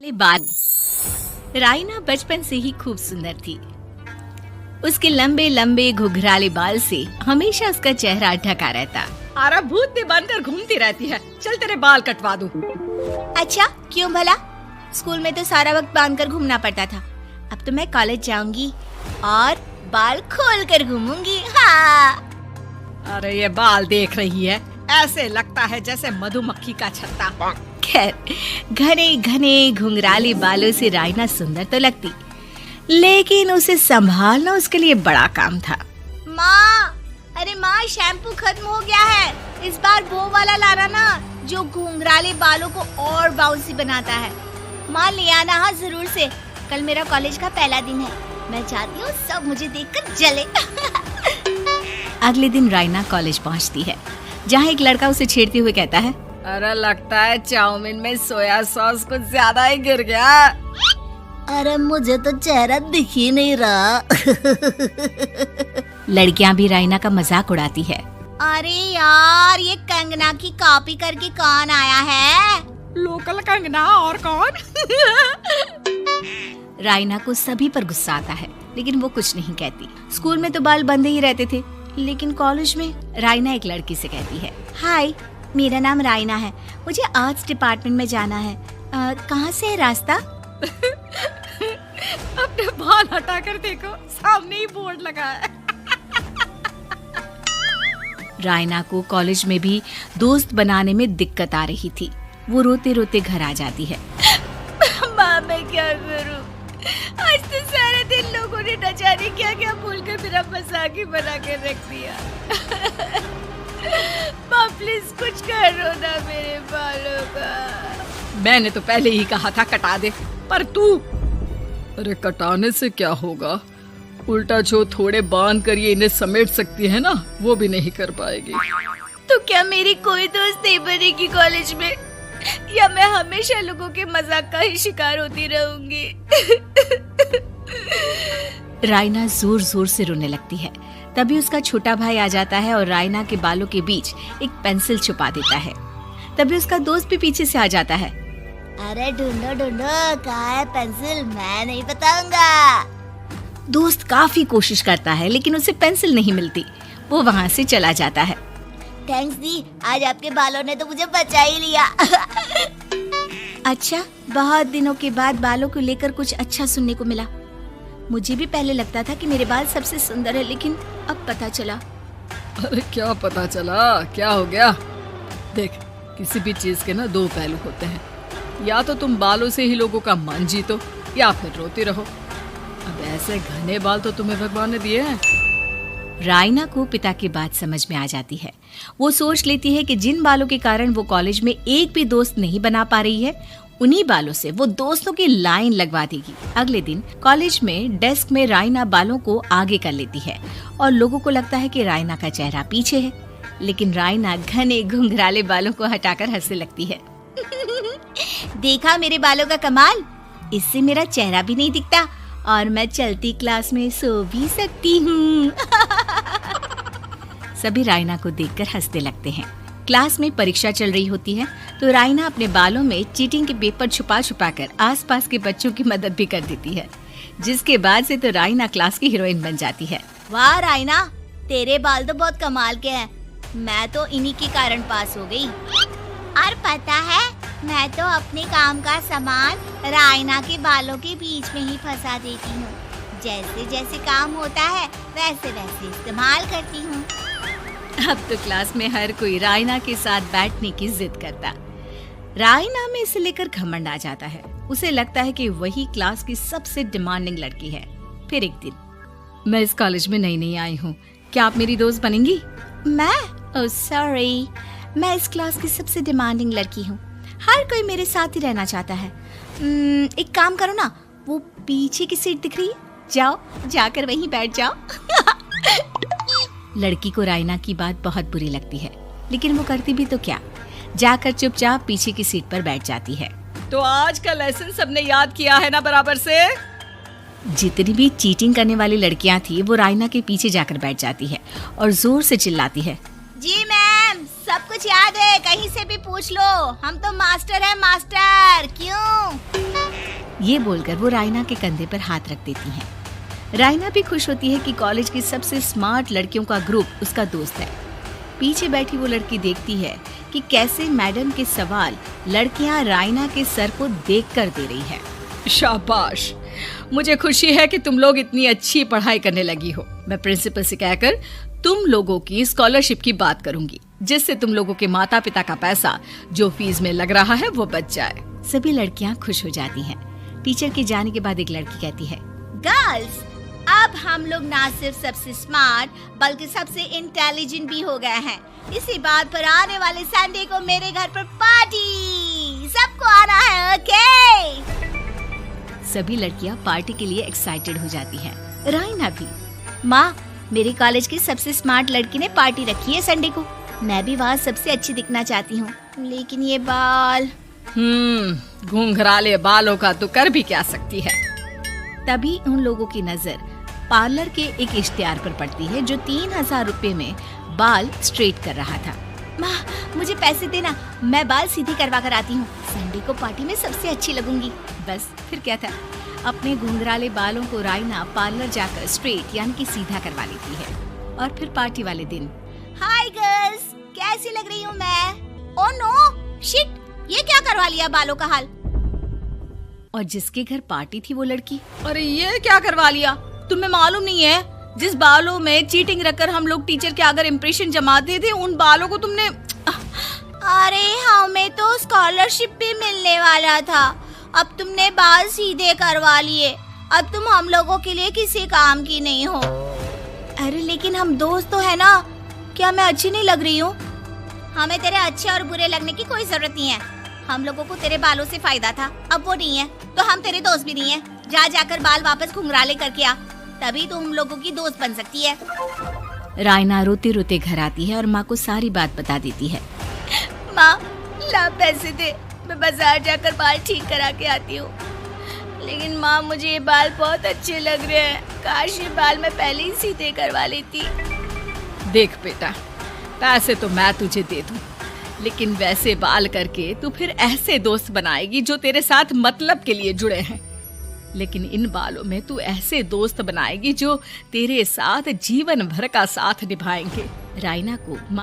बाल। राइना बचपन से ही खूब सुंदर थी। उसके लंबे लंबे घुघराले बाल से हमेशा उसका चेहरा ढका रहता। आरा भूत ने बनकर घूमती रहती है। चल तेरे बाल कटवा दूं। अच्छा, क्यों भला? स्कूल में तो सारा वक्त बांधकर घूमना पड़ता था। अब तो मैं कॉलेज जाऊंगी और बाल खोल कर घूमूंगी। हाँ। अरे ये बाल देख रही है, ऐसे लगता है जैसे मधुमक्खी का छत्ता। खैर, घने घने घुंघराले बालों से राइना सुंदर तो लगती, लेकिन उसे संभालना उसके लिए बड़ा काम था। माँ, अरे माँ, शैम्पू खत्म हो गया है। इस बार वो वाला लाना ना, जो घुंघराले बालों को और बाउंसी बनाता है। माँ ले आना, हाँ जरूर से। कल मेरा कॉलेज का पहला दिन है। मैं चाहती हूँ सब मुझे देखकर जले। अगले दिन राइना कॉलेज पहुँचती है, जहाँ एक लड़का उसे छेड़ते हुए कहता है, अरे लगता है चाउमीन में सोया सॉस कुछ ज्यादा ही गिर गया। अरे मुझे तो चेहरा दिख ही नहीं रहा। लड़कियां भी राइना का मजाक उड़ाती है। अरे यार, ये कंगना की कॉपी करके कौन आया है? लोकल कंगना और कौन? राइना को सभी पर गुस्सा आता है, लेकिन वो कुछ नहीं कहती। स्कूल में तो बाल बंधे ही रहते थे, लेकिन कॉलेज में राइना एक लड़की से कहती है, हाय, मेरा नाम राइना है। मुझे आर्ट्स डिपार्टमेंट में जाना है। कहाँ से है रास्ता? अपने बाल हटा कर देखो, सामने ही बोर्ड लगा है। राइना को कॉलेज में भी दोस्त बनाने में दिक्कत आ रही थी। वो रोते रोते घर आ जाती है। माँ, मैं क्या करूँ? आज तो सारे दिन लोगों ने न जाने क्या क्या बोलकर मेरा मजाक ही बना के रख दिया। माँ प्लीज कुछ करो ना मेरे बालों का। मैंने तो पहले ही कहा था कटा दे, पर तू। अरे कटाने से क्या होगा? उल्टा जो थोड़े बांध कर ये इन्हें समेट सकती है ना, वो भी नहीं कर पाएगी। तो क्या मेरी कोई दोस्त नहीं बनेगी कॉलेज में, या मैं हमेशा लोगों के मजाक का ही शिकार होती रहूंगी? राइना जोर जोर से रोने लगती है। तभी उसका छोटा भाई आ जाता है और राइना के बालों के बीच एक पेंसिल छुपा देता है। तभी उसका दोस्त भी पीछे से आ जाता है। अरे ढूंढो ढूंढो, कहाँ है पेंसिल? मैं नहीं बताऊंगा। दोस्त काफी कोशिश करता है, लेकिन उसे पेंसिल नहीं मिलती। वो वहाँ से चला जाता है। थैंक्स दी, आज आपके बालों ने तो मुझे बचा ही लिया। अच्छा, बहुत दिनों के बाद बालों को लेकर कुछ अच्छा सुनने को मिला। मुझे भी पहले लगता था कि मेरे बाल सबसे सुंदर है, लेकिन अब पता चला। अरे क्या पता चला? क्या हो गया? देख, किसी भी चीज के ना दो पहलू होते हैं। या तो तुम बालों से ही लोगों का मन जीतो, या फिर रोते रहो। अब ऐसे घने बाल तो तुम्हें भगवान ने दिए हैं। राइना को पिता की बात समझ में आ जाती है। वो सोच लेती है कि जिन बालों के कारण वो कॉलेज में एक भी दोस्त नहीं बना पा रही है, उन्हीं बालों से वो दोस्तों की लाइन लगवा देगी। अगले दिन कॉलेज में डेस्क में राइना बालों को आगे कर लेती है और लोगों को लगता है कि राइना का चेहरा पीछे है, लेकिन राइना घने घुंघराले बालों को हटाकर हंसने लगती है। देखा मेरे बालों का कमाल? इससे मेरा चेहरा भी नहीं दिखता और मैं चलती क्लास में सो भी सकती हूँ। सभी राइना को देखकर हंसने लगते हैं। क्लास में परीक्षा चल रही होती है, तो राइना अपने बालों में चीटिंग के पेपर छुपा छुपा कर आसपास के बच्चों की मदद भी कर देती है, जिसके बाद से तो राइना क्लास की हीरोइन बन जाती है। वाह राइना, तेरे बाल तो बहुत कमाल के हैं। मैं तो इन्हीं के कारण पास हो गई। और पता है, मैं तो अपने काम का सामान राइना के बालों के बीच में ही फंसा देती हूँ। जैसे जैसे काम होता है वैसे वैसे इस्तेमाल करती हूँ। अब तो क्लास में हर कोई राइना के साथ बैठने की जिद करता। राइना में इसे लेकर घमंड आ जाता है। उसे लगता है कि वही क्लास की सबसे डिमांडिंग लड़की है। फिर एक दिन, मैं इस कॉलेज में नई नई आई हूँ, क्या आप मेरी दोस्त बनेंगी? मैं? ओह सॉरी, मैं इस क्लास की सबसे डिमांडिंग लड़की हूँ। हर कोई मेरे साथ ही रहना चाहता है। एक काम करो ना, वो पीछे की सीट दिख रही है, जाओ जाकर वहीं बैठ जाओ। लड़की को राइना की बात बहुत बुरी लगती है, लेकिन वो करती भी तो क्या, जाकर चुपचाप पीछे की सीट पर बैठ जाती है। तो आज का लेसन सबने याद किया है ना बराबर से? जितनी भी चीटिंग करने वाली लड़कियां थी, वो राइना के पीछे जाकर बैठ जाती है और जोर से चिल्लाती है, जी मैम, सब कुछ याद है, कहीं से भी पूछ लो, हम तो मास्टर हैं, मास्टर। क्यों? ये बोलकर वो रायना के कंधे पर हाथ रख देती हैं। रायना भी खुश होती है कि कॉलेज की सबसे स्मार्ट लड़कियों का ग्रुप उसका दोस्त है। पीछे बैठी वो लड़की देखती है कि कैसे मैडम के सवाल लड़कियां रायना के सर को देखकर दे रही है। शाबाश, मुझे खुशी है कि तुम लोग इतनी अच्छी पढ़ाई करने लगी हो। मैं प्रिंसिपल से कहकर तुम लोगों की स्कॉलरशिप की बात करूंगी, जिससे तुम लोगों के माता पिता का पैसा जो फीस में लग रहा है वो बच जाए। सभी लड़कियां खुश हो जाती हैं। टीचर के जाने के बाद एक लड़की कहती है, गर्ल्स, अब हम लोग ना सिर्फ सबसे स्मार्ट बल्कि सबसे इंटेलिजेंट भी हो गए हैं। इसी बात पर आने वाले संडे को मेरे घर पर पार्टी, सबको आना है, ओके? सभी लड़कियां पार्टी के लिए एक्साइटेड हो जाती हैं। रायना भी। माँ, मेरे कॉलेज की सबसे स्मार्ट लड़की ने पार्टी रखी है संडे को। मैं भी वहाँ सबसे अच्छी दिखना चाहती हूँ, लेकिन ये बाल। घुंघराले बालों का तो कर भी क्या सकती है। तभी उन लोगों की नजर पार्लर के एक इश्तिहार पर पड़ती है जो 3000 रुपए में बाल स्ट्रेट कर रहा था। माँ, मुझे पैसे देना, मैं बाल सीधे करवा कर आती हूँ। संडे को पार्टी में सबसे अच्छी लगूंगी। बस फिर क्या था, अपने घुंघराले बालों को रायना पार्लर जाकर स्ट्रेट यानी कि सीधा करवा लेती है। और फिर पार्टी वाले दिन, हाय गर्ल्स, कैसी लग रही हूँ मैं? ओह नो, शिट, ये क्या करवा लिया बालों का हाल? और जिसके घर पार्टी थी वो लड़की, अरे ये क्या करवा लिया? तुम्हें मालूम नहीं है, जिस बालों में चीटिंग रखकर हम लोग टीचर के अगर इम्प्रेशन जमाते थे, उन बालों को तुमने। अरे हमें तो स्कॉलरशिप भी मिलने वाला था, अब तुमने बाल सीधे करवा लिए। अब तुम हम लोगों के लिए किसी काम की नहीं हो। अरे लेकिन हम दोस्त तो है ना, क्या मैं अच्छी नहीं लग रही हूँ? हमें तेरे अच्छे और बुरे लगने की कोई जरूरत नहीं है। हम लोगों को तेरे बालों से फायदा था, अब वो नहीं है, तो हम तेरे दोस्त भी नहीं है। जा जाकर बाल वापस घुंघराले करके आ, तभी तो हम लोगों की दोस्त बन सकती है। रायना रोते रोते घर आती है और माँ को सारी बात बता देती है। माँ, ला पैसे दे, मैं बाजार जाकर बाल ठीक करा के आती हूँ। लेकिन माँ, मुझे ये बाल बहुत अच्छे लग रहे हैं, काश ये बाल मैं पहले ही सीधे करवा लेती। देख बेटा, पैसे तो मैं तुझे दे दूँ, लेकिन वैसे बाल करके तू फिर ऐसे दोस्त बनाएगी जो तेरे साथ मतलब के लिए जुड़े हैं। लेकिन इन बालों में तू ऐसे दोस्त बनाएगी जो तेरे साथ जीवन भर का साथ निभाएंगे। रायना को माँ